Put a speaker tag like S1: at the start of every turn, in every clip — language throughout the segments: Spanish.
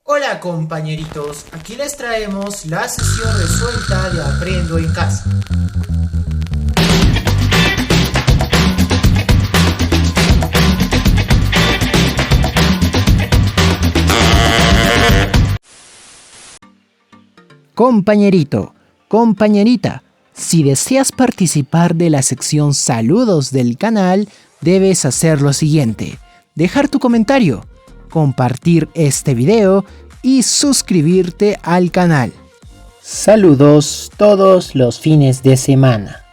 S1: Hola compañeritos, aquí les traemos la sesión resuelta de Aprendo en Casa.
S2: Compañerito, compañerita, si deseas participar de la sección Saludos del canal, debes hacer lo siguiente: dejar tu comentario, compartir este video y suscribirte al canal. Saludos todos los fines de semana.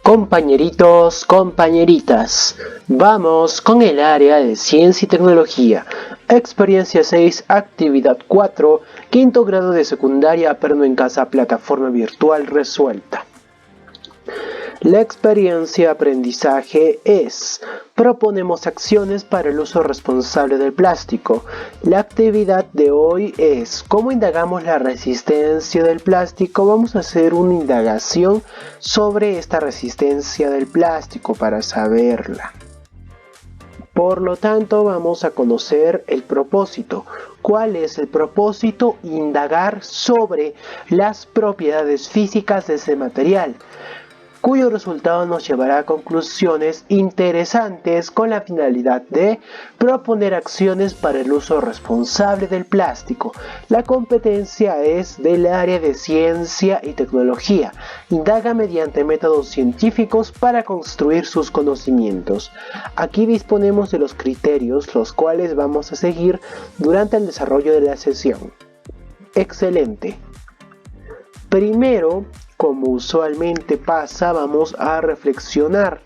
S2: Compañeritos, compañeritas, vamos con el área de Ciencia y Tecnología. Experiencia 6, actividad 4, quinto grado de secundaria, Aprendo en Casa, plataforma virtual resuelta. La experiencia aprendizaje es: proponemos acciones para el uso responsable del plástico. La actividad de hoy es: ¿cómo indagamos la resistencia del plástico? Vamos a hacer una indagación sobre esta resistencia del plástico para saberla. Por lo tanto, vamos a conocer el propósito. ¿Cuál es el propósito? Indagar sobre las propiedades físicas de ese material, cuyo resultado nos llevará a conclusiones interesantes con la finalidad de proponer acciones para el uso responsable del plástico. La competencia es del área de Ciencia y Tecnología. Indaga mediante métodos científicos para construir sus conocimientos. Aquí disponemos de los criterios los cuales vamos a seguir durante el desarrollo de la sesión. Excelente. Primero, como usualmente pasa, vamos a reflexionar.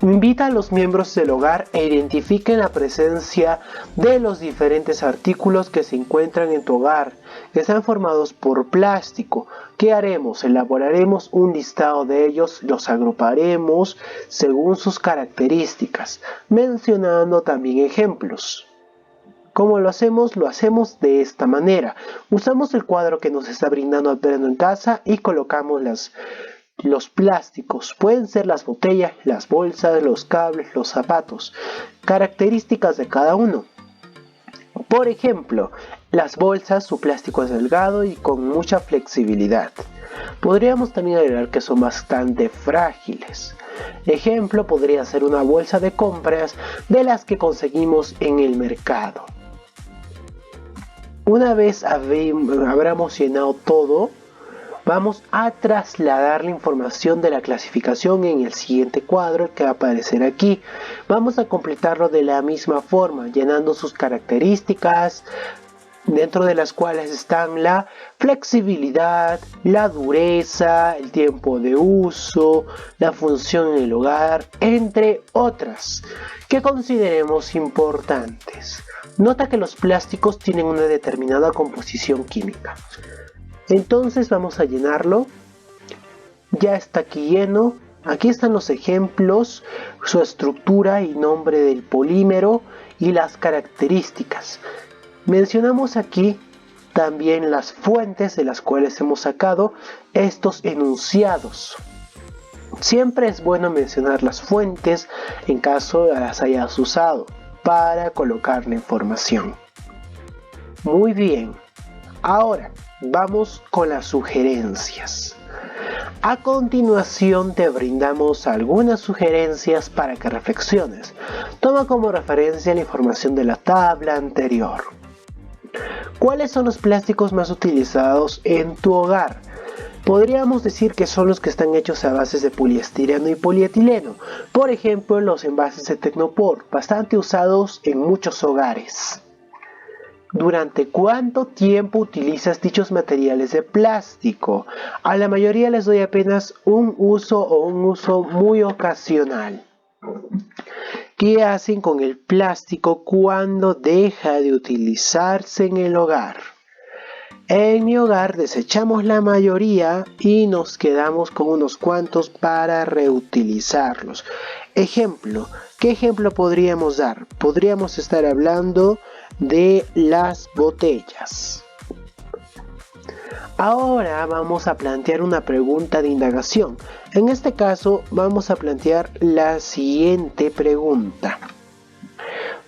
S2: Invita a los miembros del hogar e identifiquen la presencia de los diferentes artículos que se encuentran en tu hogar, que están formados por plástico. ¿Qué haremos? Elaboraremos un listado de ellos, los agruparemos según sus características, mencionando también ejemplos. ¿Cómo lo hacemos? Lo hacemos de esta manera. Usamos el cuadro que nos está brindando Aprendo en Casa y colocamos los plásticos. Pueden ser las botellas, las bolsas, los cables, los zapatos. Características de cada uno. Por ejemplo, las bolsas, su plástico es delgado y con mucha flexibilidad. Podríamos también agregar que son bastante frágiles. Ejemplo podría ser una bolsa de compras de las que conseguimos en el mercado. Una vez habremos llenado todo, vamos a trasladar la información de la clasificación en el siguiente cuadro que va a aparecer aquí. Vamos a completarlo de la misma forma, llenando sus características, dentro de las cuales están la flexibilidad, la dureza, el tiempo de uso, la función en el hogar, entre otras, que consideremos importantes. Nota que los plásticos tienen una determinada composición química. Entonces vamos a llenarlo. Ya está aquí lleno. Aquí están los ejemplos, su estructura y nombre del polímero y las características. Mencionamos aquí también las fuentes de las cuales hemos sacado estos enunciados. Siempre es bueno mencionar las fuentes en caso las hayas usado para colocar la información. Muy bien, ahora vamos con las sugerencias. A continuación te brindamos algunas sugerencias para que reflexiones. Toma como referencia la información de la tabla anterior. ¿Cuáles son los plásticos más utilizados en tu hogar? Podríamos decir que son los que están hechos a bases de poliestireno y polietileno. Por ejemplo, los envases de Tecnopor, bastante usados en muchos hogares. ¿Durante cuánto tiempo utilizas dichos materiales de plástico? A la mayoría les doy apenas un uso muy ocasional. ¿Qué hacen con el plástico cuando deja de utilizarse en el hogar? En mi hogar desechamos la mayoría y nos quedamos con unos cuantos para reutilizarlos. Ejemplo, ¿qué ejemplo podríamos dar? Podríamos estar hablando de las botellas. Ahora vamos a plantear una pregunta de indagación. En este caso vamos a plantear la siguiente pregunta.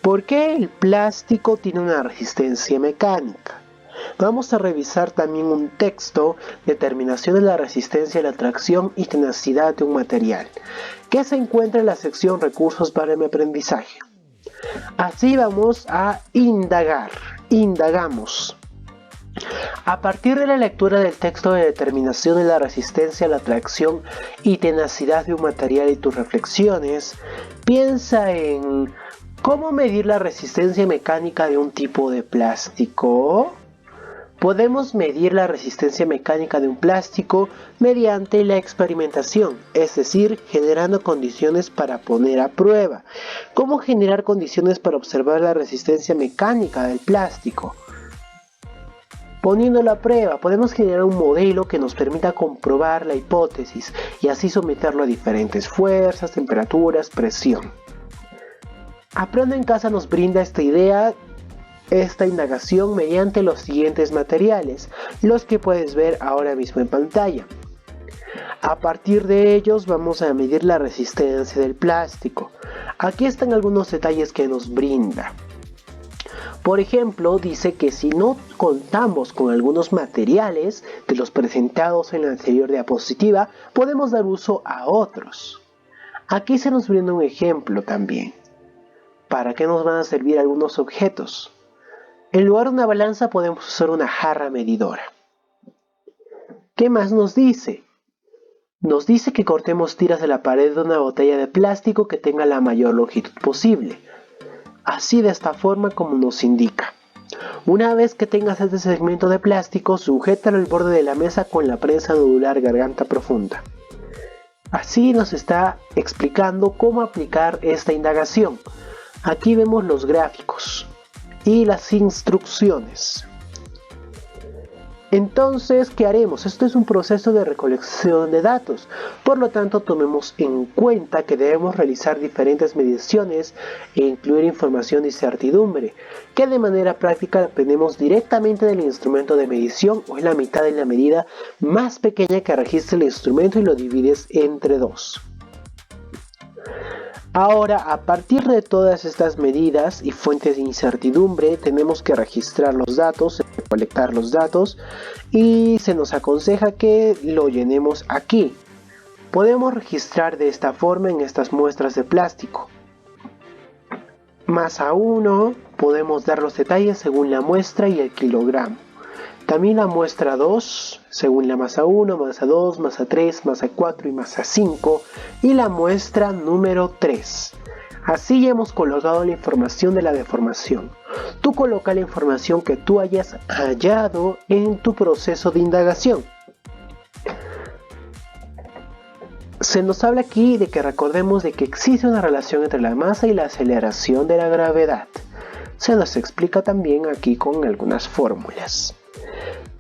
S2: ¿Por qué el plástico tiene una resistencia mecánica? Vamos a revisar también un texto, determinación de la resistencia a la tracción y tenacidad de un material, que se encuentra en la sección recursos para mi aprendizaje. Así vamos a indagar. Indagamos. A partir de la lectura del texto de determinación de la resistencia a la tracción y tenacidad de un material y tus reflexiones, piensa en ¿cómo medir la resistencia mecánica de un tipo de plástico? Podemos medir la resistencia mecánica de un plástico mediante la experimentación, es decir, generando condiciones para poner a prueba. ¿Cómo generar condiciones para observar la resistencia mecánica del plástico? Poniéndolo a prueba, podemos generar un modelo que nos permita comprobar la hipótesis y así someterlo a diferentes fuerzas, temperaturas, presión. Aprendo en casa nos brinda esta indagación mediante los siguientes materiales, los que puedes ver ahora mismo en pantalla. A partir de ellos vamos a medir la resistencia del plástico. Aquí están algunos detalles que nos brinda. Por ejemplo, dice que si no contamos con algunos materiales de los presentados en la anterior diapositiva, podemos dar uso a otros. Aquí se nos brinda un ejemplo también. ¿Para qué nos van a servir algunos objetos? En lugar de una balanza podemos usar una jarra medidora. ¿Qué más nos dice? Nos dice que cortemos tiras de la pared de una botella de plástico que tenga la mayor longitud posible. Así de esta forma como nos indica. Una vez que tengas este segmento de plástico, sujétalo al borde de la mesa con la prensa nodular garganta profunda. Así nos está explicando cómo aplicar esta indagación. Aquí vemos los gráficos y las instrucciones. Entonces, ¿qué haremos? Esto es un proceso de recolección de datos. Por lo tanto, tomemos en cuenta que debemos realizar diferentes mediciones e incluir información de incertidumbre, que de manera práctica aprendemos directamente del instrumento de medición o es la mitad de la medida más pequeña que registra el instrumento y lo divides entre dos. Ahora, a partir de todas estas medidas y fuentes de incertidumbre, tenemos que registrar los datos, colectar los datos y se nos aconseja que lo llenemos aquí. Podemos registrar de esta forma en estas muestras de plástico. Masa 1, podemos dar los detalles según la muestra y el kilogramo. También la muestra 2, según la masa 1, masa 2, masa 3, masa 4 y masa 5. Y la muestra número 3. Así ya hemos colocado la información de la deformación. Tú coloca la información que tú hayas hallado en tu proceso de indagación. Se nos habla aquí de que recordemos de que existe una relación entre la masa y la aceleración de la gravedad. Se nos explica también aquí con algunas fórmulas.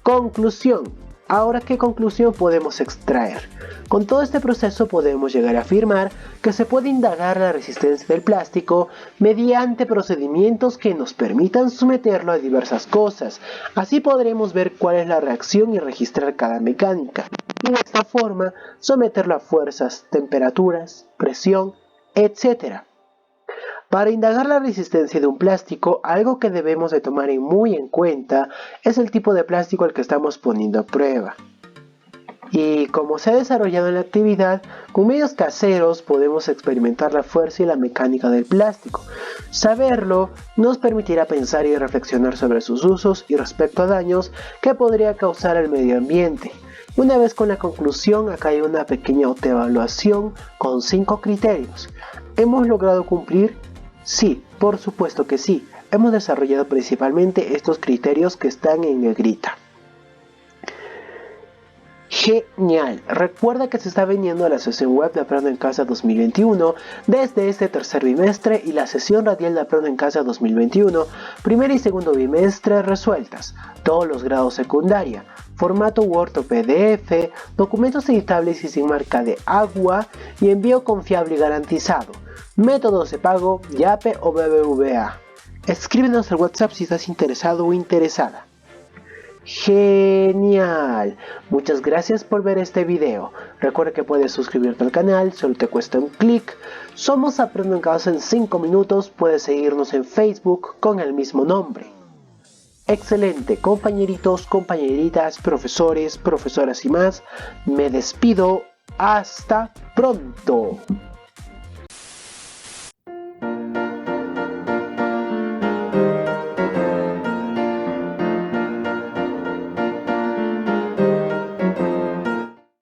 S2: Conclusión. Ahora, ¿qué conclusión podemos extraer? Con todo este proceso podemos llegar a afirmar que se puede indagar la resistencia del plástico mediante procedimientos que nos permitan someterlo a diversas cosas. Así podremos ver cuál es la reacción y registrar cada mecánica. Y de esta forma someterlo a fuerzas, temperaturas, presión, etc. Para indagar la resistencia de un plástico, algo que debemos de tomar muy en cuenta es el tipo de plástico al que estamos poniendo a prueba. Y como se ha desarrollado en la actividad, con medios caseros podemos experimentar la fuerza y la mecánica del plástico. Saberlo nos permitirá pensar y reflexionar sobre sus usos y respecto a daños que podría causar al medio ambiente. Una vez con la conclusión, acá hay una pequeña autoevaluación con 5 criterios. ¿Hemos logrado cumplir? Sí, por supuesto que sí. Hemos desarrollado principalmente estos criterios que están en negrita. Genial. Recuerda que se está viniendo la sesión web de Aprendo en Casa 2021 desde este tercer bimestre y la sesión radial de Aprendo en Casa 2021, primer y segundo bimestre resueltas, todos los grados secundaria, formato Word o PDF, documentos editables y sin marca de agua y envío confiable y garantizado, métodos de pago, Yape o BBVA. Escríbenos al WhatsApp si estás interesado o interesada. Genial. Muchas gracias por ver este video. Recuerda que puedes suscribirte al canal, solo te cuesta un clic. Somos Aprendo en Casa en 5 minutos. Puedes seguirnos en Facebook con el mismo nombre. Excelente, compañeritos, compañeritas, profesores, profesoras y más. Me despido. Hasta pronto.